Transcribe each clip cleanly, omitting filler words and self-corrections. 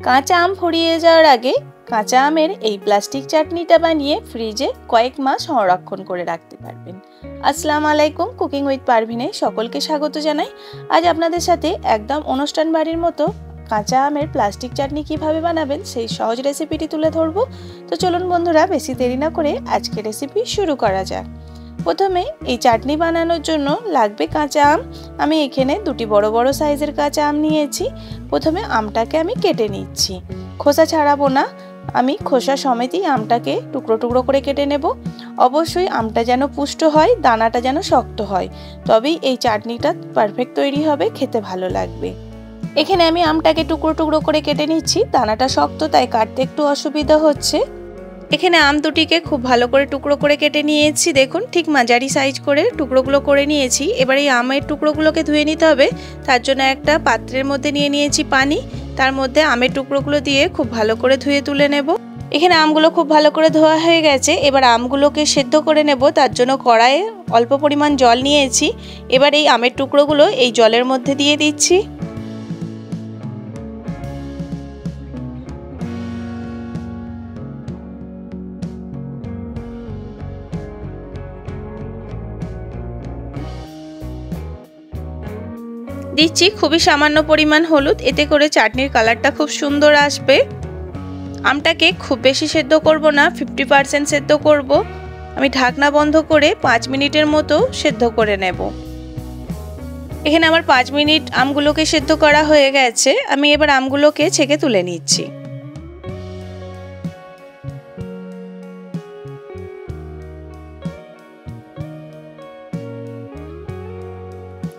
কাঁচা আম ফুরিয়ে যাওয়ার আগে কাঁচা আমের এই প্লাস্টিক চাটনিটা বানিয়ে ফ্রিজে কয়েক মাস সংরক্ষণ করে রাখতে পারবেন। আসসালামু আলাইকুম, কুকিং উইথ পারভিনে সকলকে স্বাগত জানাই। আজ আপনাদের সাথে একদম অনুষ্ঠান বাড়ির মতো কাঁচা আমের প্লাস্টিক চাটনি কিভাবে বানাবেন সেই সহজ রেসিপিটি তুলে ধরবো। তো চলুন বন্ধুরা, বেশি দেরি না করে আজকে রেসিপি শুরু করা যাক। প্রথমে এই চাটনি বানানোর জন্য লাগবে কাঁচা আম। আমি এখানে দুটি বড় বড় সাইজের কাঁচা আম নিয়েছি। প্রথমে আমটাকে আমি কেটে নিচ্ছি, খোসা ছাড়াবো না, আমি খোসা সমেতই আমটাকে টুকরো টুকরো করে কেটে নেব। অবশ্যই আমটা যেন পুষ্ট হয়, দানাটা যেন শক্ত হয়, তবেই এই চাটনিটা পারফেক্ট তৈরি হবে, খেতে ভালো লাগবে। এখানে আমি আমটাকে টুকরো টুকরো করে কেটে নিচ্ছি, দানাটা শক্ত তাই কাটতে একটু অসুবিধা হচ্ছে। এখানে আম দুটিকে খুব ভালো করে টুকরো করে কেটে নিয়েছি, দেখুন ঠিক মাঝারি সাইজ করে টুকরোগুলো করে নিয়েছি। এবার এই আমের টুকরোগুলোকে ধুয়ে নিতে হবে, তার জন্য একটা পাত্রের মধ্যে নিয়ে নিয়েছি পানি, তার মধ্যে আমের টুকরোগুলো দিয়ে খুব ভালো করে ধুয়ে তুলে নেব। এখানে আমগুলো খুব ভালো করে ধোয়া হয়ে গেছে। এবার আমগুলোকে সেদ্ধ করে নেব, তার জন্য কড়াইয়ে অল্প পরিমাণ জল নিয়েছি। এবার এই আমের টুকরোগুলো এই জলের মধ্যে দিয়ে দিচ্ছি। দিচ্ছি খুবই সামান্য পরিমাণ হলুদ, এতে করে চাটনির কালারটা খুব সুন্দর আসবে। আমটাকে খুব বেশি সেদ্ধ করব না, 50% সেদ্ধ করব। আমি ঢাকনা বন্ধ করে 5 মিনিটের মতো সেদ্ধ করে নেব। এখানে আমার 5 মিনিট আমগুলোকে সেদ্ধ করা হয়ে গেছে। আমি এবার আমগুলোকে ছেঁকে তুলে নিচ্ছি।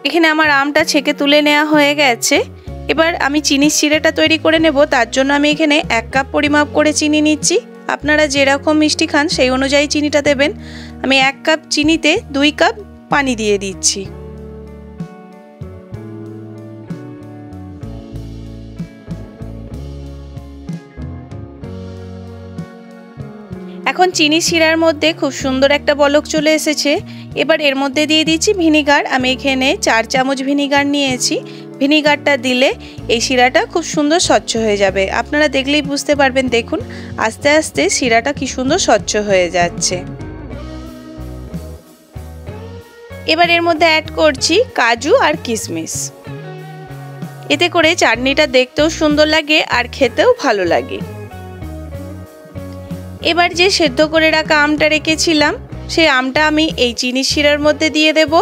এখানে আমার আমটা ছেঁকে তুলে নেওয়া হয়ে গেছে। এবার আমি চিনির শিরাটা তৈরি করে নেব, তার জন্য আমি এখানে 1 কাপ পরিমাপ করে চিনি নিচ্ছি। আপনারা যেরকম মিষ্টি খান সেই অনুযায়ী চিনিটা দেবেন। আমি 1 কাপ চিনিতে 2 কাপ পানি দিয়ে দিচ্ছি। এখন চিনি শিরার মধ্যে খুব সুন্দর একটা বলক চলে এসেছে। এবার এর মধ্যে দিয়ে দিচ্ছি ভিনিগার। আমি এখানে 4 চামচ ভিনিগার নিয়েছি। ভিনিগারটা দিলে এই শিরাটা খুব সুন্দর স্বচ্ছ হয়ে যাবে। আপনারা দেখলেই বুঝতে পারবেন, দেখুন আস্তে আস্তে শিরাটা কি সুন্দর স্বচ্ছ হয়ে যাচ্ছে। এবার এর মধ্যে অ্যাড করছি কাজু আর কিশমিশ, এতে করে চাটনিটা দেখতেও সুন্দর লাগে আর খেতেও ভালো লাগে। এবার যে সেদ্ধ করে রাখা আমটা রেখেছিলাম, সেই আমটা আমি এই চিনি শিরার মধ্যে দিয়ে দেব।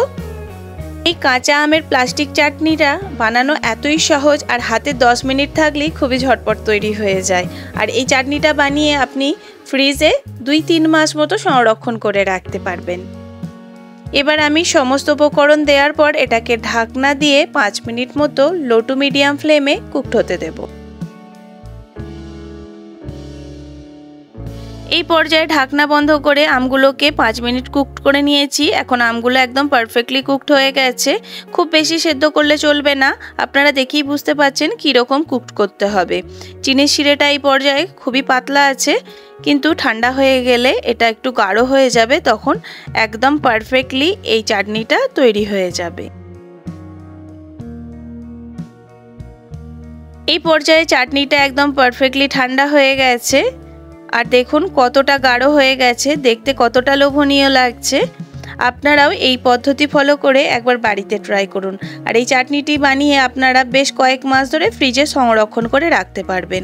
এই কাঁচা আমের প্লাস্টিক চাটনিটা বানানো এতই সহজ, আর হাতে 10 মিনিট থাকলেই খুবই ঝটপট তৈরি হয়ে যায়। আর এই চাটনিটা বানিয়ে আপনি ফ্রিজে 2-3 মাস মতো সংরক্ষণ করে রাখতে পারবেন। এবার আমি সমস্ত উপকরণ দেওয়ার পর এটাকে ঢাকনা দিয়ে 5 মিনিট মতো লো টু মিডিয়াম ফ্লেমে কুকড হতে দেব। এই পর্যায়ে ঢাকনা বন্ধ করে আমগুলোকে 5 মিনিট কুকড করে নিয়েছি। এখন আমগুলো একদম পারফেক্টলি কুকড হয়ে গেছে। খুব বেশি সেদ্ধ করলে চলবে না, আপনারা দেখেই বুঝতে পারছেন কীরকম কুকড করতে হবে। চিনির শিরাটা এই পর্যায়ে খুবই পাতলা আছে, কিন্তু ঠান্ডা হয়ে গেলে এটা একটু গাঢ় হয়ে যাবে, তখন একদম পারফেক্টলি এই চাটনিটা তৈরি হয়ে যাবে। এই পর্যায়ে চাটনিটা একদম পারফেক্টলি ঠান্ডা হয়ে গেছে, আর দেখুন কতটা গাঢ় হয়ে গেছে, দেখতে কতটা লোভনীয় লাগছে। আপনারাও এই পদ্ধতি ফলো করে একবার বাড়িতে ট্রাই করুন, আর এই চাটনিটি বানিয়ে আপনারা বেশ কয়েক মাস ধরে ফ্রিজে সংরক্ষণ করে রাখতে পারবেন।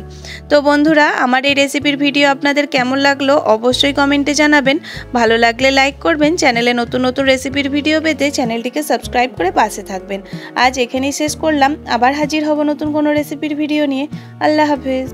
তো বন্ধুরা, আমার এই রেসিপির ভিডিও আপনাদের কেমন লাগলো অবশ্যই কমেন্টে জানাবেন। ভালো লাগলে লাইক করবেন। চ্যানেলে নতুন নতুন রেসিপির ভিডিও পেতে চ্যানেলটিকে সাবস্ক্রাইব করে পাশে থাকবেন। আজ এখানেই শেষ করলাম, আবার হাজির হব নতুন কোনো রেসিপির ভিডিও নিয়ে। আল্লাহ হাফেজ।